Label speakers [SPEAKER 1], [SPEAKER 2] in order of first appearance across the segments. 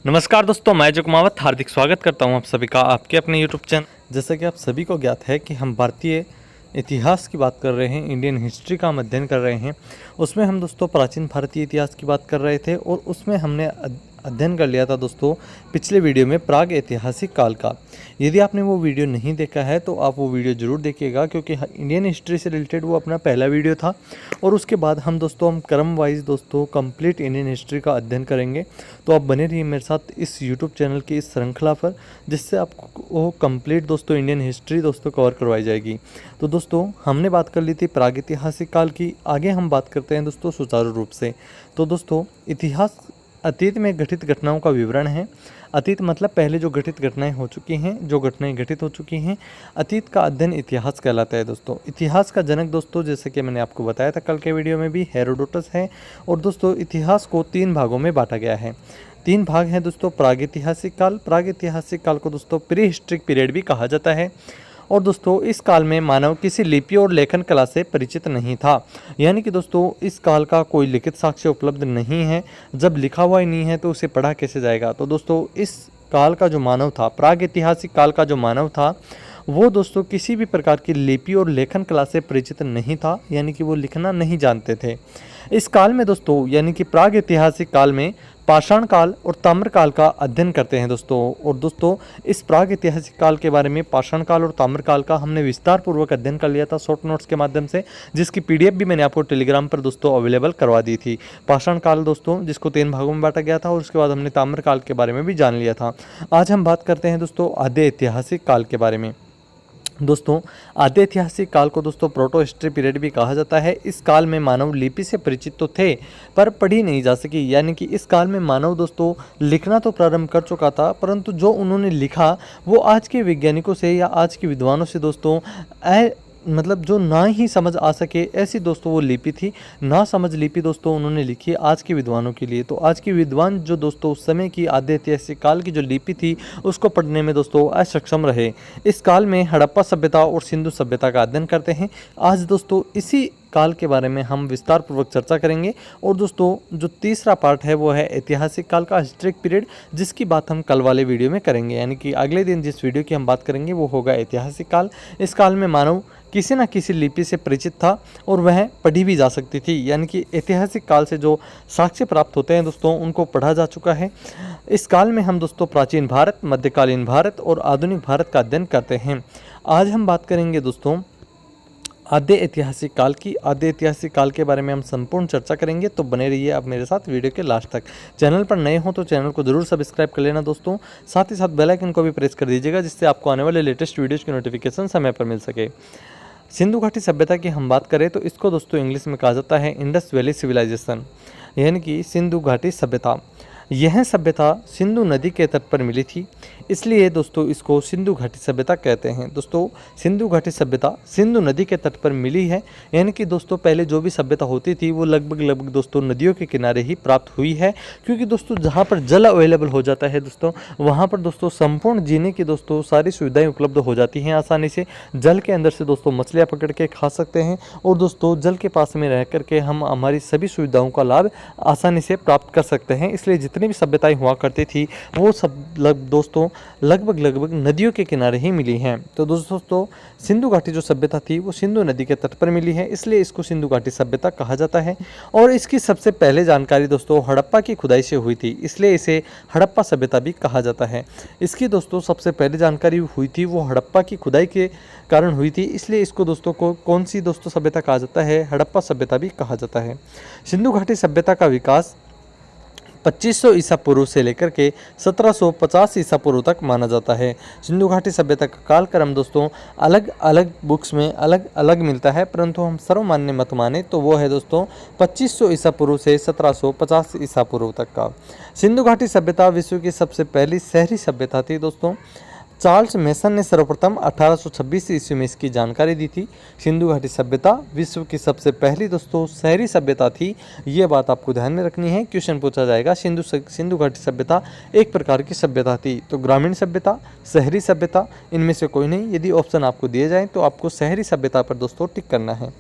[SPEAKER 1] नमस्कार दोस्तों, मैं जो कुमावत हार्दिक स्वागत करता हूं आप सभी का आपके अपने यूट्यूब चैनल। जैसा कि आप सभी को ज्ञात है कि हम भारतीय इतिहास की बात कर रहे हैं, इंडियन हिस्ट्री का हम अध्ययन कर रहे हैं। उसमें हम दोस्तों प्राचीन भारतीय इतिहास की बात कर रहे थे और उसमें हमने अध्ययन कर लिया था दोस्तों पिछले वीडियो में प्राग ऐतिहासिक काल का। यदि आपने वो वीडियो नहीं देखा है तो आप वो वीडियो ज़रूर देखिएगा, क्योंकि इंडियन हिस्ट्री से रिलेटेड वो अपना पहला वीडियो था। और उसके बाद हम क्रम वाइज दोस्तों कंप्लीट इंडियन हिस्ट्री का अध्ययन करेंगे। तो आप बने रहिए मेरे साथ इस यूट्यूब चैनल की इस श्रृंखला पर, जिससे आपको वो कंप्लीट दोस्तों इंडियन हिस्ट्री दोस्तों कवर करवाई जाएगी। तो दोस्तों हमने बात कर ली थी प्रागैतिहासिक काल की, आगे हम बात करते हैं दोस्तों सुचारू रूप से। तो दोस्तों इतिहास अतीत में घटित घटनाओं का विवरण है। अतीत मतलब पहले जो घटित घटनाएं हो चुकी हैं, जो घटनाएं घटित हो चुकी हैं, अतीत का अध्ययन इतिहास कहलाता है दोस्तों। इतिहास का जनक दोस्तों, जैसे कि मैंने आपको बताया था कल के वीडियो में भी, हेरोडोटस है। और दोस्तों इतिहास को 3 भागों में बांटा गया है। 3 भाग हैं दोस्तों। प्रागैतिहासिक काल, प्रागैतिहासिक काल को दोस्तों प्री हिस्ट्रिक पीरियड भी कहा जाता है। और दोस्तों इस काल में मानव किसी लिपि और लेखन कला से परिचित नहीं था, यानी कि दोस्तों इस काल का कोई लिखित साक्ष्य उपलब्ध नहीं है। जब लिखा हुआ ही नहीं है तो उसे पढ़ा कैसे जाएगा। तो दोस्तों इस काल का जो मानव था, प्रागैतिहासिक काल का जो मानव था, वो दोस्तों किसी भी प्रकार की लिपि और लेखन कला से परिचित नहीं था, यानी कि वो लिखना नहीं जानते थे। इस काल में दोस्तों यानी कि प्रागैतिहासिक काल में पाषाण काल और ताम्र काल का अध्ययन करते हैं दोस्तों। और दोस्तों इस प्रागैतिहासिक काल के बारे में, पाषाण काल और ताम्र काल का हमने विस्तार पूर्वक अध्ययन कर लिया था शॉर्ट नोट्स के माध्यम से, जिसकी पीडीएफ भी मैंने आपको टेलीग्राम पर दोस्तों अवेलेबल करवा दी थी। पाषाण काल दोस्तों जिसको 3 भागों में बांटा गया था, और उसके बाद हमने ताम्र काल के बारे में भी जान लिया था। आज हम बात करते हैं दोस्तों आद्य ऐतिहासिक काल के बारे में। दोस्तों आद्य ऐतिहासिक काल को दोस्तों प्रोटो हिस्ट्री पीरियड भी कहा जाता है। इस काल में मानव लिपि से परिचित तो थे पर पढ़ी नहीं जा सकी, यानी कि इस काल में मानव दोस्तों लिखना तो प्रारंभ कर चुका था, परंतु जो उन्होंने लिखा वो आज के वैज्ञानिकों से या आज के विद्वानों से दोस्तों मतलब जो ना ही समझ आ सके, ऐसी दोस्तों वो लिपि थी। ना समझ लिपि दोस्तों उन्होंने लिखी आज के विद्वानों के लिए। तो आज के विद्वान जो दोस्तों उस समय की आद्य ऐतिहासिक काल की जो लिपि थी उसको पढ़ने में दोस्तों असक्षम रहे। इस काल में हड़प्पा सभ्यता और सिंधु सभ्यता का अध्ययन करते हैं। आज दोस्तों इसी काल के बारे में हम विस्तार पूर्वक चर्चा करेंगे। और दोस्तों जो तीसरा पार्ट है वो है ऐतिहासिक काल का हिस्ट्रिक पीरियड, जिसकी बात हम कल वाले वीडियो में करेंगे, यानी कि अगले दिन जिस वीडियो की हम बात करेंगे वो होगा ऐतिहासिक काल। इस काल में मानव किसी न किसी लिपि से परिचित था और वह पढ़ी भी जा सकती थी, यानी कि ऐतिहासिक काल से जो साक्ष्य प्राप्त होते हैं दोस्तों उनको पढ़ा जा चुका है। इस काल में हम दोस्तों प्राचीन भारत, मध्यकालीन भारत और आधुनिक भारत का अध्ययन करते हैं। आज हम बात करेंगे दोस्तों आद्य ऐतिहासिक काल की। आद्य ऐतिहासिक काल के बारे में हम संपूर्ण चर्चा करेंगे, तो बने रहिए आप मेरे साथ वीडियो के लास्ट तक। चैनल पर नए हो तो चैनल को जरूर सब्सक्राइब कर लेना दोस्तों, साथ ही साथ बेल आइकन को भी प्रेस कर दीजिएगा, जिससे आपको आने वाले लेटेस्ट वीडियोज़ की नोटिफिकेशन समय पर मिल सके। सिंधु घाटी सभ्यता की हम बात करें तो इसको दोस्तों इंग्लिश में कहा जाता है इंडस वैली सिविलाइजेशन, यानी कि सिंधु घाटी सभ्यता। यह सभ्यता सिंधु नदी के तट पर मिली थी, इसलिए दोस्तों इसको सिंधु घाटी सभ्यता कहते हैं। दोस्तों सिंधु घाटी सभ्यता सिंधु नदी के तट पर मिली है, यानी कि दोस्तों पहले जो भी सभ्यता होती थी वो लगभग दोस्तों नदियों के किनारे ही प्राप्त हुई है, क्योंकि दोस्तों जहाँ पर जल अवेलेबल हो जाता है दोस्तों वहाँ पर दोस्तों संपूर्ण जीने की दोस्तों सारी सुविधाएं उपलब्ध हो जाती हैं आसानी से। जल के अंदर से दोस्तों मछलियाँ पकड़ के खा सकते हैं, और दोस्तों जल के पास में रह करके हम हमारी सभी सुविधाओं का लाभ आसानी से प्राप्त कर सकते हैं। इसलिए जितनी भी सभ्यताएं हुआ करती थी वो सब दोस्तों लगभग नदियों के किनारे ही मिली हैं। तो दोस्तों सिंधु घाटी जो सभ्यता थी वो सिंधु नदी के तट पर मिली है, इसलिए इसको सिंधु घाटी सभ्यता कहा जाता है। और इसकी सबसे पहले जानकारी दोस्तों हड़प्पा की खुदाई से हुई थी, इसलिए इसे हड़प्पा सभ्यता भी कहा जाता है। इसकी दोस्तों सबसे पहले जानकारी हुई थी वो हड़प्पा की खुदाई के कारण हुई थी, इसलिए इसको दोस्तों को कौन सी दोस्तों सभ्यता कहा जाता है, हड़प्पा सभ्यता भी कहा जाता है। सिंधु घाटी सभ्यता का विकास 2500 ईसा पूर्व से लेकर के 1750 ईसा पूर्व तक माना जाता है। सिंधु घाटी सभ्यता का कालक्रम दोस्तों अलग अलग बुक्स में अलग अलग मिलता है, परंतु हम सर्वमान्य मत माने तो वो है दोस्तों 2500 ईसा पूर्व से 1750 ईसा पूर्व तक का। सिंधु घाटी सभ्यता विश्व की सबसे पहली शहरी सभ्यता थी दोस्तों। चार्ल्स मेसन ने सर्वप्रथम 1826 ईस्वी में इसकी जानकारी दी थी। सिंधु घाटी सभ्यता विश्व की सबसे पहली दोस्तों शहरी सभ्यता थी, ये बात आपको ध्यान में रखनी है, क्वेश्चन पूछा जाएगा। सिंधु घाटी सभ्यता एक प्रकार की सभ्यता थी। तो ग्रामीण सभ्यता, शहरी सभ्यता, इनमें से कोई नहीं। यदि ऑप्शन आपको दिए जाए तो आपको शहरी सभ्यता पर दोस्तों टिक करना है।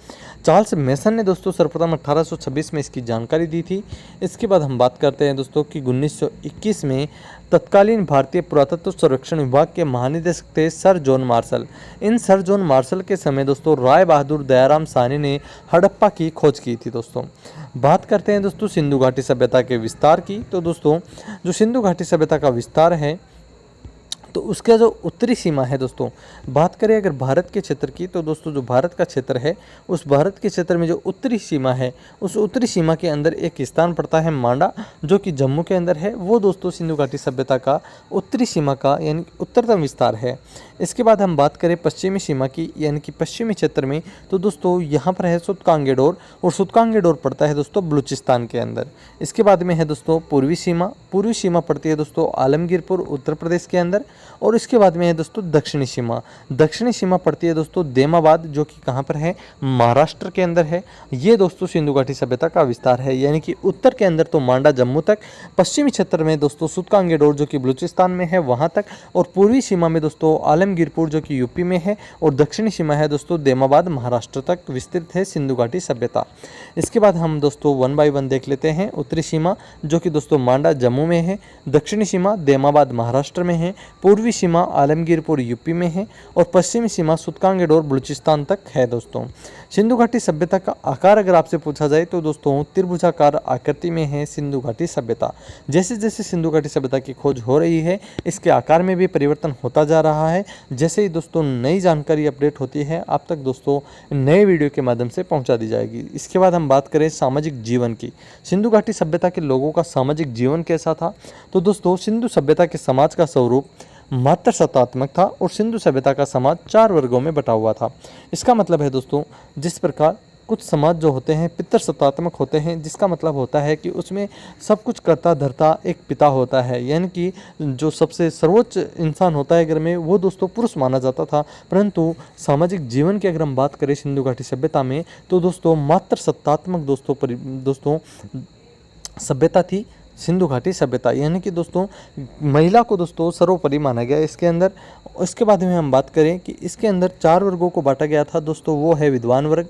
[SPEAKER 1] चार्ल्स मेसन ने दोस्तों सर्वप्रथम 1826 में इसकी जानकारी दी थी। इसके बाद हम बात करते हैं दोस्तों कि 1921 में तत्कालीन भारतीय पुरातत्व सर्वेक्षण विभाग के महानिदेशक थे सर जॉन मार्शल। इन सर जॉन मार्शल के समय दोस्तों राय बहादुर दयाराम साहनी ने हड़प्पा की खोज की थी दोस्तों। बात करते हैं दोस्तों सिंधु घाटी सभ्यता के विस्तार की। तो दोस्तों जो सिंधु घाटी सभ्यता का विस्तार है तो उसका जो उत्तरी सीमा है दोस्तों, बात करें अगर भारत के क्षेत्र की, तो दोस्तों जो भारत का क्षेत्र है उस भारत के क्षेत्र में जो उत्तरी सीमा है उस उत्तरी सीमा के अंदर एक स्थान पड़ता है मांडा, जो कि जम्मू के अंदर है। वो दोस्तों सिंधु घाटी सभ्यता का उत्तरी सीमा का यानी उत्तरतम विस्तार है। इसके बाद हम बात करें पश्चिमी सीमा की यानी कि पश्चिमी क्षेत्र में, तो दोस्तों यहाँ पर है सुतकांगेडोर, और सुतकांगेडोर पड़ता है दोस्तों बलूचिस्तान के अंदर। इसके बाद में है दोस्तों पूर्वी सीमा पड़ती है दोस्तों आलमगीरपुर उत्तर प्रदेश के अंदर। और इसके बाद में है दोस्तों दक्षिणी सीमा पड़ती है दोस्तों देमाबाद, जो कि कहाँ पर है, महाराष्ट्र के अंदर है। ये दोस्तों सिंधु घाटी सभ्यता का विस्तार है, यानी कि उत्तर के अंदर तो मांडा जम्मू तक, पश्चिमी क्षेत्र में दोस्तों सुतकांगेडोर जो कि बलूचिस्तान में है वहाँ तक, और पूर्वी सीमा में दोस्तों आलमगीरपुर जो कि यूपी में है, और दक्षिणी सीमा है दोस्तों देमाबाद महाराष्ट्र तक विस्तृत है सिंधु घाटी सभ्यता। इसके बाद हम दोस्तों 1 बाय 1 देख लेते हैं। उत्तरी सीमा जो कि दोस्तों मांडा जम्मू में है, दक्षिणी सीमा देमाबाद महाराष्ट्र में है, पूर्वी सीमा आलमगीरपुर यूपी में है, और पश्चिमी सीमा सुतकांगेडोर बलूचिस्तान तक है दोस्तों। सिंधु घाटी सभ्यता का आकार अगर आपसे पूछा जाए तो दोस्तों त्रिभुजाकार आकृति में है सिंधु घाटी सभ्यता। जैसे जैसे सिंधु घाटी सभ्यता की खोज हो रही है इसके आकार में भी परिवर्तन होता जा रहा है। जैसे ही दोस्तों नई जानकारी अपडेट होती है आप तक दोस्तों नए वीडियो के माध्यम से पहुंचा दी जाएगी। इसके बाद हम बात करें सामाजिक जीवन की। सिंधु घाटी सभ्यता के लोगों का सामाजिक जीवन कैसा था, तो दोस्तों सिंधु सभ्यता के समाज का स्वरूप मात्र सत्तात्मक था, और सिंधु सभ्यता का समाज 4 वर्गों में बटा हुआ था। इसका मतलब है दोस्तों जिस प्रकार कुछ समाज जो होते हैं पितृसत्तात्मक होते हैं, जिसका मतलब होता है कि उसमें सब कुछ करता धरता एक पिता होता है, यानी कि जो सबसे सर्वोच्च इंसान होता है घर में वो दोस्तों पुरुष माना जाता था। परंतु सामाजिक जीवन की अगर हम बात करें सिंधु घाटी सभ्यता में तो दोस्तों मात्र सत्तात्मक दोस्तों सभ्यता थी सिंधु घाटी सभ्यता, यानी कि दोस्तों महिला को दोस्तों सर्वोपरि माना गया इसके अंदर। इसके बाद में हम बात करें कि इसके अंदर 4 वर्गों को बांटा गया था दोस्तों, वो है विद्वान वर्ग,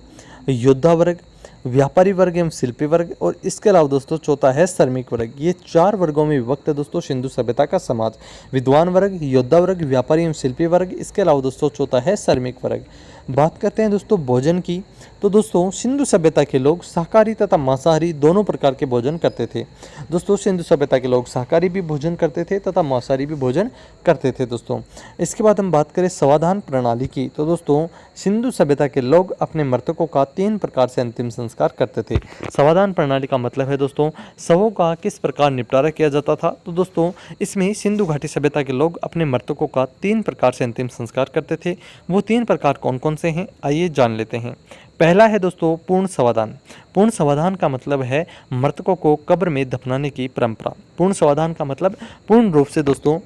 [SPEAKER 1] योद्धा वर्ग, व्यापारी वर्ग एवं शिल्पी वर्ग, और इसके अलावा दोस्तों चौथा है श्रमिक वर्ग। ये 4 वर्गों में विभक्त है दोस्तों सिंधु सभ्यता का समाज। विद्वान वर्ग, योद्धा वर्ग, व्यापारी एवं शिल्पी वर्ग, इसके अलावा दोस्तों चौथा है श्रमिक वर्ग। बात करते हैं दोस्तों भोजन की, तो दोस्तों सिंधु सभ्यता के लोग शाकाहारी तथा मांसाहारी दोनों प्रकार के भोजन करते थे। दोस्तों सिंधु सभ्यता के लोग शाकाहारी भी भोजन करते थे तथा मांसाहारी भी भोजन करते थे दोस्तों। इसके बाद हम बात करें समाधान प्रणाली की, तो दोस्तों सिंधु सभ्यता के लोग अपने मृतकों का 3 प्रकार से अंतिम संस्कार करते थे। समाधान प्रणाली का मतलब है दोस्तों शवों का किस प्रकार निपटारा किया जाता था। तो दोस्तों इसमें सिंधु घाटी सभ्यता के लोग अपने मृतकों का 3 प्रकार से अंतिम संस्कार करते थे। वो 3 प्रकार कौन कौन से हैं आइए जान लेते हैं। पहला है दोस्तों पूर्ण समाधान। पूर्ण समाधान का मतलब है मृतकों को कब्र में दफनाने की परंपरा। पूर्ण समाधान का मतलब पूर्ण रूप से दोस्तों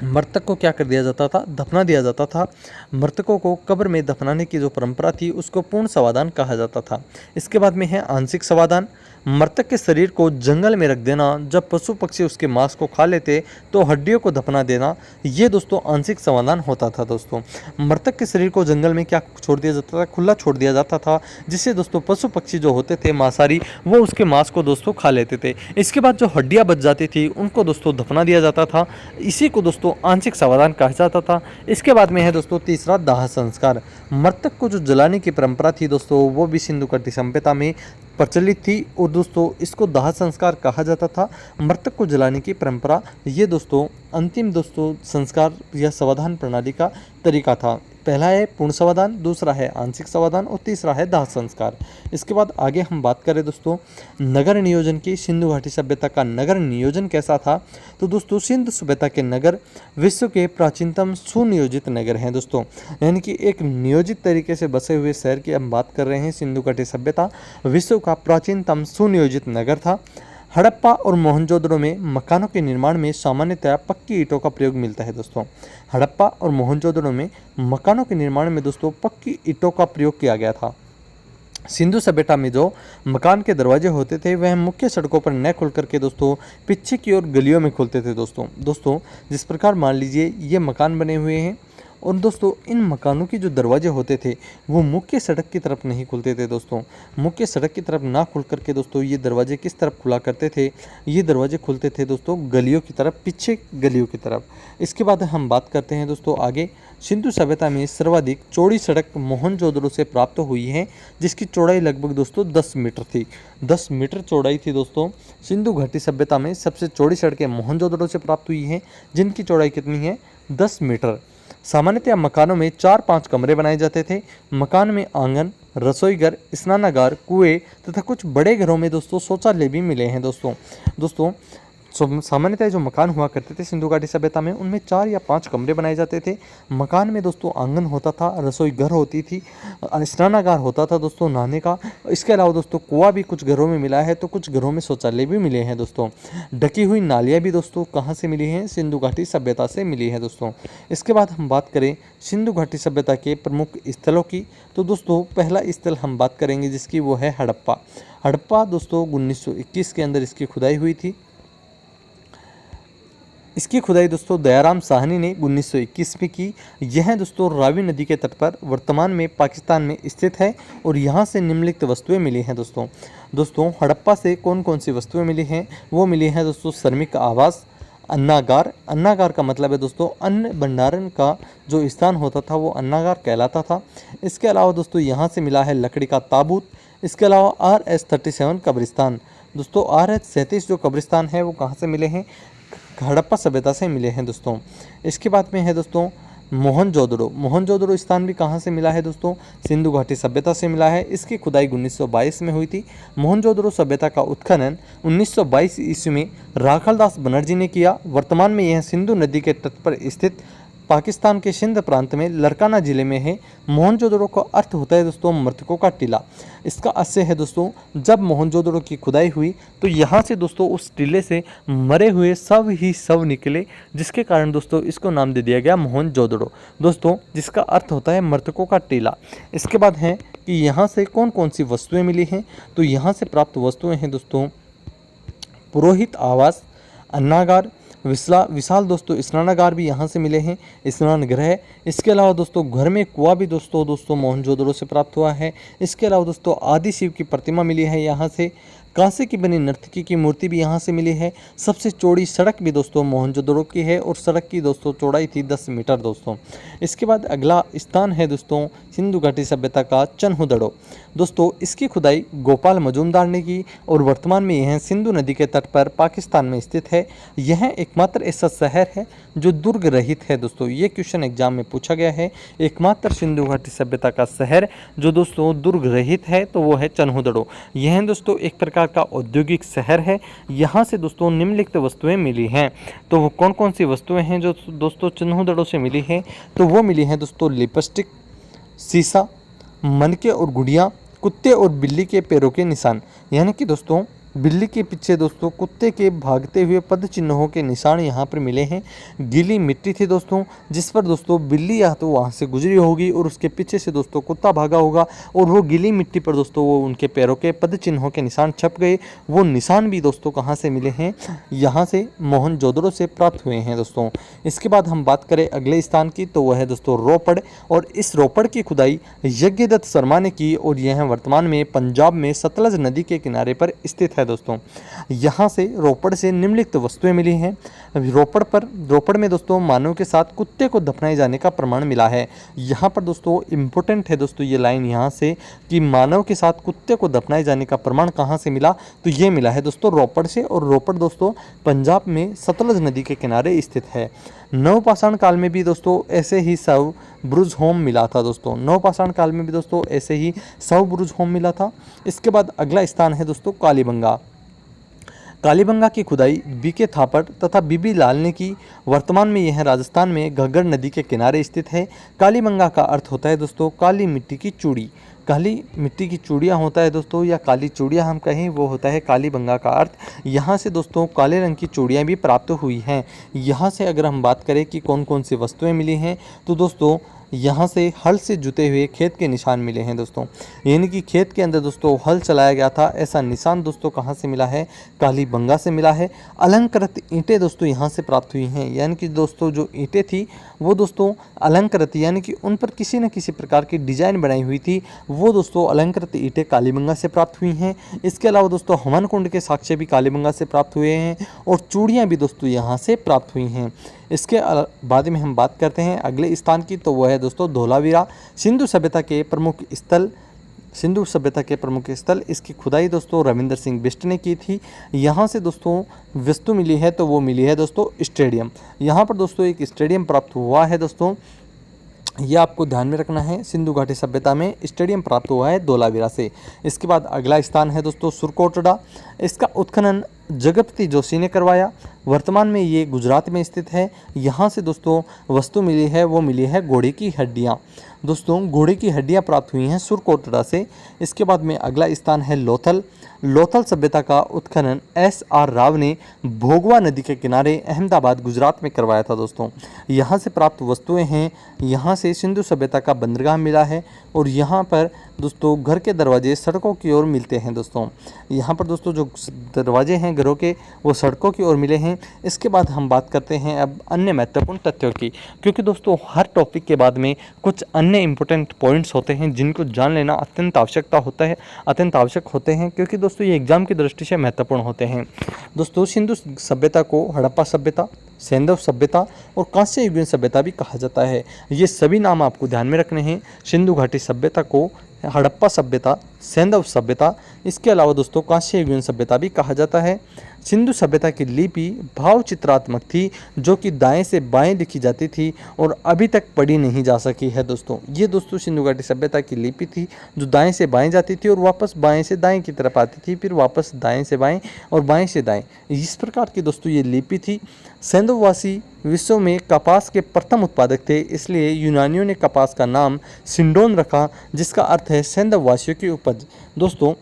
[SPEAKER 1] मृतक को क्या कर दिया जाता था, दफना दिया जाता था। मृतकों को कब्र में दफनाने की जो परंपरा थी उसको पूर्ण समाधान कहा जाता था। इसके बाद में है आंशिक समाधान। मृतक के शरीर को जंगल में रख देना, जब पशु पक्षी उसके मांस को खा लेते तो हड्डियों को दफना देना, ये दोस्तों आंशिक समाधान होता था। दोस्तों मृतक के शरीर को जंगल में क्या छोड़ दिया जाता था, खुला छोड़ दिया जाता था, जिससे दोस्तों पशु पक्षी जो होते थे मांसाहारी वो उसके मांस को दोस्तों खा लेते थे। इसके बाद जो हड्डियां बच जाती थी उनको दोस्तों दफना दिया जाता था। इसी को दोस्तों आंशिक समाधान कहा जाता था। इसके बाद में है दोस्तों तीसरा दाह संस्कार। मृतक को जो जलाने की परंपरा थी दोस्तों वो भी सिंधु घाटी सभ्यता में प्रचलित थी, और दोस्तों इसको दाह संस्कार कहा जाता था। मृतक को जलाने की परंपरा ये दोस्तों अंतिम दोस्तों संस्कार या समाधान प्रणाली का तरीका था। पहला है पूर्ण समाधान, दूसरा है आंशिक समाधान और तीसरा है दाह संस्कार। इसके बाद आगे हम बात करें दोस्तों नगर नियोजन की। सिंधु घाटी सभ्यता का नगर नियोजन कैसा था, तो दोस्तों सिंधु सभ्यता के नगर विश्व के प्राचीनतम सुनियोजित नगर हैं दोस्तों, यानी कि एक नियोजित तरीके से बसे हुए शहर की हम बात कर रहे हैं। सिंधु घाटी सभ्यता विश्व का प्राचीनतम सुनियोजित नगर था। हड़प्पा और मोहनजोदड़ो में मकानों के निर्माण में सामान्यतया पक्की ईंटों का प्रयोग मिलता है दोस्तों। हड़प्पा और मोहनजोदड़ो में मकानों के निर्माण में दोस्तों पक्की ईंटों का प्रयोग किया गया था। सिंधु सभ्यता में जो मकान के दरवाजे होते थे वह मुख्य सड़कों पर न खुल करके दोस्तों पीछे की ओर गलियों में खुलते थे दोस्तों। जिस प्रकार मान लीजिए ये मकान बने हुए हैं और दोस्तों इन मकानों के जो दरवाजे होते थे वो मुख्य सड़क की तरफ नहीं खुलते थे दोस्तों। मुख्य सड़क की तरफ ना खुल करके दोस्तों ये दरवाजे किस तरफ खुला करते थे, ये दरवाजे खुलते थे दोस्तों गलियों की तरफ, पीछे गलियों की तरफ। इसके बाद हम बात करते हैं दोस्तों आगे, सिंधु सभ्यता में सर्वाधिक चौड़ी सड़क मोहनजोदड़ो से प्राप्त हुई है, जिसकी चौड़ाई लगभग दोस्तों 10 मीटर थी। 10 मीटर चौड़ाई थी दोस्तों। सिंधु घाटी सभ्यता में सबसे चौड़ी सड़कें मोहनजोदड़ो से प्राप्त हुई हैं, जिनकी चौड़ाई कितनी है, 10 मीटर। सामान्यतः मकानों में 4-5 कमरे बनाए जाते थे। मकान में आंगन, रसोईघर, स्नानागार, कुएं तथा कुछ बड़े घरों में दोस्तों शौचालय भी मिले हैं दोस्तों सामान्यतः जो मकान हुआ करते थे सिंधु घाटी सभ्यता में, उनमें 4 या 5 कमरे बनाए जाते थे। मकान में दोस्तों आंगन होता था, रसोई घर होती थी, स्नानागार होता था दोस्तों नहाने का। इसके अलावा दोस्तों कुआं भी कुछ घरों में मिला है, तो कुछ घरों में शौचालय भी मिले हैं दोस्तों। ढकी हुई नालियाँ भी दोस्तों कहाँ से मिली हैं, सिंधु घाटी सभ्यता से मिली है दोस्तों। इसके बाद हम बात करें सिंधु घाटी सभ्यता के प्रमुख स्थलों की, तो दोस्तों पहला स्थल हम बात करेंगे जिसकी वो है हड़प्पा। हड़प्पा दोस्तों 1921 के अंदर इसकी खुदाई हुई थी। इसकी खुदाई दोस्तों दयाराम साहनी ने 1921 में की। यह दोस्तों रावी नदी के तट पर वर्तमान में पाकिस्तान में स्थित है और यहाँ से निम्नलिखित वस्तुएं मिली हैं दोस्तों हड़प्पा से कौन कौन सी वस्तुएं मिली हैं, वो मिली हैं दोस्तों श्रमिक आवास, अन्नागार का मतलब है दोस्तों अन्न भंडारण का जो स्थान होता था वो अन्नागार कहलाता था। इसके अलावा दोस्तों यहाँ से मिला है लकड़ी का ताबूत। इसके अलावा RH-37 कब्रिस्तान। दोस्तों RH-37 जो कब्रिस्तान है वो कहाँ से मिले हैं, हड़प्पा सभ्यता से मिले हैं दोस्तों। इसके बाद में है दोस्तों मोहनजोदड़ो स्थान भी कहाँ से मिला है दोस्तों, सिंधु घाटी सभ्यता से मिला है। इसकी खुदाई 1922 में हुई थी। मोहनजोदड़ो सभ्यता का उत्खनन 1922 ईस्वी में राखालदास बनर्जी ने किया। वर्तमान में यह सिंधु नदी के तट पर स्थित पाकिस्तान के सिंध प्रांत में लरकाना जिले में है। मोहनजोदड़ो का अर्थ होता है दोस्तों मृतकों का टीला। इसका आशय है दोस्तों जब मोहनजोदड़ो की खुदाई हुई तो यहाँ से दोस्तों उस टीले से मरे हुए सब निकले, जिसके कारण दोस्तों इसको नाम दे दिया गया मोहनजोदड़ो दोस्तों, जिसका अर्थ होता है मृतकों का टीला। इसके बाद है कि यहाँ से कौन कौन सी वस्तुएं मिली हैं, तो यहाँ से प्राप्त वस्तुएं हैं दोस्तों पुरोहित आवास, अन्नागार, विशाल दोस्तों स्नानागार भी यहाँ से मिले हैं, स्नान गृह। इसके अलावा दोस्तों घर में कुआं भी दोस्तों मोहनजोदड़ो से प्राप्त हुआ है। इसके अलावा दोस्तों आदि शिव की प्रतिमा मिली है यहाँ से। कांसे की बनी नर्तकी की मूर्ति भी यहाँ से मिली है। सबसे चौड़ी सड़क भी दोस्तों मोहनजोदड़ो की है और सड़क की दोस्तों चौड़ाई थी 10 मीटर दोस्तों। इसके बाद अगला स्थान है दोस्तों सिंधु घाटी सभ्यता का चन्हुदड़ो। दोस्तों इसकी खुदाई गोपाल मजूमदार ने की और वर्तमान में यह सिंधु नदी के तट पर पाकिस्तान में स्थित है। यह एकमात्र ऐसा शहर है जो दुर्ग रहित है दोस्तों। ये क्वेश्चन एग्जाम में पूछा गया है, एकमात्र सिंधु घाटी सभ्यता का शहर जो दोस्तों दुर्ग रहित है तो वो है चन्हुदड़ो। यह दोस्तों एक प्रकार का औद्योगिक शहर है। यहाँ से दोस्तों निम्नलिखित वस्तुएं मिली हैं, तो वो कौन कौन सी वस्तुएं हैं जो दोस्तों चन्हुदड़ो से मिली हैं, तो वो मिली हैं दोस्तों लिपस्टिक, शीशा, मनके और गुड़िया, कुत्ते और बिल्ली के पैरों के निशान। यानी कि दोस्तों बिल्ली के पीछे दोस्तों कुत्ते के भागते हुए पद चिन्हों के निशान यहाँ पर मिले हैं। गीली मिट्टी थी दोस्तों जिस पर दोस्तों बिल्ली या तो वहाँ से गुजरी होगी और उसके पीछे से दोस्तों कुत्ता भागा होगा और वो गीली मिट्टी पर दोस्तों वो उनके पैरों के पद चिन्हों के निशान छप गए। वो निशान भी दोस्तों कहाँ से मिले हैं, यहाँ से मोहनजोदड़ो से प्राप्त हुए हैं दोस्तों। इसके बाद हम बात करें अगले स्थान की, तो वह है दोस्तों रोपड़। और इस रोपड़ की खुदाई यज्ञदत्त शर्मा ने की और यह वर्तमान में पंजाब में सतलज नदी के किनारे पर स्थित है दोस्तों। यहाँ से रोपड़ से निम्नलिखित वस्तुएं मिली हैं। रोपड़ में दोस्तों मानव के साथ कुत्ते को दफनाए जाने का प्रमाण मिला है। यहाँ पर दोस्तों इम्पोर्टेंट है दोस्तों ये लाइन यहाँ से कि मानव के साथ कुत्ते को दफनाए जाने का प्रमाण कहाँ से मिला, तो ये मिला है दोस्तों रोपड़ से। और रोपड़ दोस्तों पंजाब में सतलज नदी के किनारे स्थित है। नवपाषाण काल में भी दोस्तों ऐसे ही शव ब्रुज होम मिला था दोस्तों। नवपाषाण काल में भी दोस्तों ऐसे ही शव ब्रुज होम मिला था। इसके बाद अगला स्थान है दोस्तों कालीबंगा। कालीबंगा की खुदाई बीके थापड़ तथा बीबी लाल ने की। वर्तमान में यह राजस्थान में घग्गर नदी के किनारे स्थित है। कालीबंगा का अर्थ होता है दोस्तों काली मिट्टी की चूड़ी। काली मिट्टी की चूड़ियाँ होता है दोस्तों, या काली चूड़ियाँ हम कहें, वो होता है कालीबंगा का अर्थ। यहाँ से दोस्तों काले रंग की चूड़ियाँ भी प्राप्त हुई हैं। यहाँ से अगर हम बात करें कि कौन कौन सी वस्तुएं मिली हैं, तो दोस्तों यहाँ से हल से जुते हुए खेत के निशान मिले हैं दोस्तों, यानी कि खेत के अंदर दोस्तों हल चलाया गया था, ऐसा निशान दोस्तों कहाँ से मिला है, कालीबंगा से मिला है। अलंकृत ईंटें दोस्तों यहाँ से प्राप्त हुई हैं, यानी कि दोस्तों जो ईंटें थी वो दोस्तों अलंकृत, यानी कि उन पर किसी न किसी प्रकार की डिजाइन बनाई हुई थी, वो दोस्तों अलंकृत ईंटें कालीबंगा से प्राप्त हुई हैं। इसके अलावा दोस्तों हवन कुंड के साक्ष्य भी कालीबंगा से प्राप्त हुए हैं और चूड़ियाँ भी दोस्तों यहाँ से प्राप्त हुई हैं। इसके बाद में हम बात करते हैं अगले स्थान की, तो वह है दोस्तों धोलावीरा, सिंधु सभ्यता के प्रमुख स्थल। इसकी खुदाई दोस्तों रविंद्र सिंह बिष्ट ने की थी। यहाँ से दोस्तों वस्तु मिली है तो वो मिली है दोस्तों स्टेडियम। यहाँ पर दोस्तों एक स्टेडियम प्राप्त हुआ है दोस्तों, यह आपको ध्यान में रखना है। सिंधु घाटी सभ्यता में स्टेडियम प्राप्त हुआ है धोलावीरा से। इसके बाद अगला स्थान है दोस्तों सुरकोटड़ा। इसका उत्खनन जगपति जोशी ने करवाया। वर्तमान में ये गुजरात में स्थित है। यहाँ से दोस्तों वस्तु मिली है, वो मिली है घोड़े की हड्डियाँ। दोस्तों घोड़े की हड्डियाँ प्राप्त हुई हैं सुरकोटड़ा से। इसके बाद में अगला स्थान है लोथल। लोथल सभ्यता का उत्खनन S.R. राव ने भोगवा नदी के किनारे अहमदाबाद गुजरात में करवाया था दोस्तों। यहाँ से प्राप्त वस्तुएं हैं, यहाँ से सिंधु सभ्यता का बंदरगाह मिला है और यहाँ पर दोस्तों घर के दरवाजे सड़कों की ओर मिलते हैं दोस्तों। यहाँ पर दोस्तों जो दरवाजे हैं घरों के वो सड़कों की ओर मिले हैं। इसके बाद हम बात करते हैं अब अन्य महत्वपूर्ण तथ्यों की, क्योंकि दोस्तों हर टॉपिक के बाद में कुछ अन्य इंपॉर्टेंट पॉइंट्स होते हैं जिनको जान लेना अत्यंत आवश्यक होते हैं, क्योंकि दोस्तों ये एग्जाम की दृष्टि से महत्वपूर्ण होते हैं। दोस्तों सिंधु सभ्यता को हड़प्पा सभ्यता, सैंधव सभ्यता और कांस्य युगीन सभ्यता भी कहा जाता है। ये सभी नाम आपको ध्यान में रखने हैं। सिंधु घाटी सभ्यता को हड़प्पा सभ्यता, सैंधव सभ्यता, इसके अलावा दोस्तों कांस्य युगीन सभ्यता भी कहा जाता है। सिंधु सभ्यता की लिपि भाव चित्रात्मक थी, जो कि दाएं से बाएं लिखी जाती थी और अभी तक पढ़ी नहीं जा सकी है दोस्तों। ये दोस्तों सिंधु घाटी सभ्यता की लिपि थी जो दाएं से बाएं जाती थी और वापस बाएं से दाएं की तरफ आती थी, फिर वापस दाएं से बाएं और बाएं से दाएं, इस प्रकार की दोस्तों ये लिपि थी। सैंधववासी विश्व में कपास के प्रथम उत्पादक थे, इसलिए यूनानियों ने कपास का नाम सिंडोन रखा, जिसका अर्थ है सैंधववासियों की उपज। दोस्तों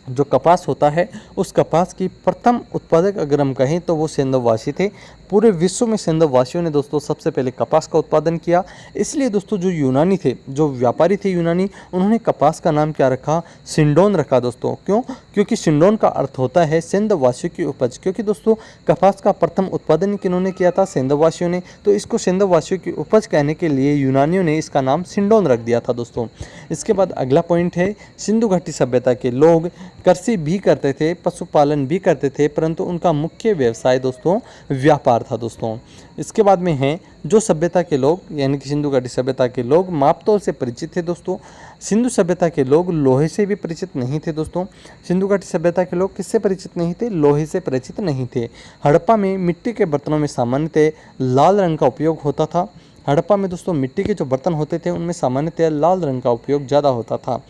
[SPEAKER 1] जो कपास होता है उस कपास की प्रथम उत्पादक अगर हम कहें तो वो सैंधववासी थे। पूरे विश्व में सैंधववासियों ने दोस्तों सबसे पहले कपास का उत्पादन किया, इसलिए दोस्तों जो यूनानी थे, जो व्यापारी थे यूनानी, उन्होंने कपास का नाम क्या रखा, सिंडोन रखा दोस्तों। क्यों? क्योंकि सिंडोन का अर्थ होता है सैंधववासियों की उपज। क्योंकि दोस्तों कपास का प्रथम उत्पादन किन्होंने किया था, सैंधववासियों ने, तो इसको सैंधववासियों की उपज कहने के लिए यूनानियों ने इसका नाम सिंडोन रख दिया था दोस्तों। इसके बाद अगला पॉइंट है, सिंधु घाटी सभ्यता के लोग कृषि भी करते थे, पशुपालन भी करते थे, परंतु उनका मुख्य व्यवसाय दोस्तों व्यापार था दोस्तों। इसके बाद में है जो सभ्यता के लोग, यानी कि सिंधु घाटी सभ्यता के लोग मापतोल से परिचित थे दोस्तों। सिंधु सभ्यता के लोग लोहे से भी परिचित नहीं थे दोस्तों। सिंधु घाटी सभ्यता के लोग किससे परिचित नहीं थे? लोहे से परिचित नहीं थे। हड़प्पा में मिट्टी के बर्तनों में सामान्यतः लाल रंग का उपयोग होता था। हड़प्पा में दोस्तों मिट्टी के जो बर्तन होते थे उनमें सामान्यतः लाल रंग का उपयोग ज़्यादा होता था।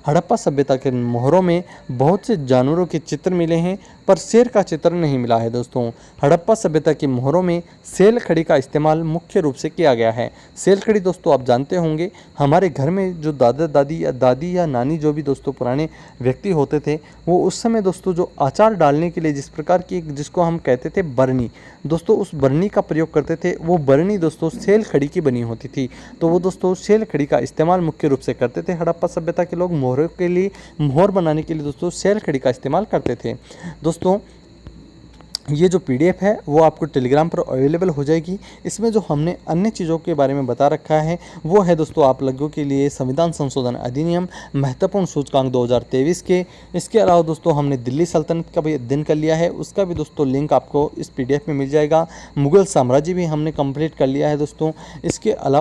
[SPEAKER 1] हड़प्पा सभ्यता के मोहरों में बहुत से जानवरों के चित्र मिले हैं, पर शेर का चित्र नहीं मिला है दोस्तों। हड़प्पा सभ्यता की मोहरों में सेल खड़ी का इस्तेमाल मुख्य रूप से किया गया है। सेल खड़ी दोस्तों आप जानते होंगे, हमारे घर में जो दादी या नानी जो भी दोस्तों पुराने व्यक्ति होते थे, वो उस समय दोस्तों जो अचार डालने के लिए जिस प्रकार की, जिसको हम कहते थे बरनी, दोस्तों उस बरनी का प्रयोग करते थे। वो बरनी दोस्तों सेल खड़ी की बनी होती थी, तो वो दोस्तों सेल खड़ी का इस्तेमाल मुख्य रूप से करते थे। हड़प्पा सभ्यता के लोग मोहरों के लिए, मोहर बनाने के लिए दोस्तों सेल खड़ी का इस्तेमाल करते थे। दोस्तों ये जो PDF है वो आपको टेलीग्राम पर अवेलेबल हो जाएगी। इसमें जो हमने अन्य चीज़ों के बारे में बता रखा है वो है दोस्तों आप लोगों के लिए संविधान संशोधन अधिनियम, महत्वपूर्ण सूचकांक 2023 के। इसके अलावा दोस्तों हमने दिल्ली सल्तनत का भी अध्ययन कर लिया है, उसका भी दोस्तों लिंक आपको इस PDF में मिल जाएगा। मुगल साम्राज्य भी हमने कंप्लीट कर लिया है दोस्तों। इसके अलावा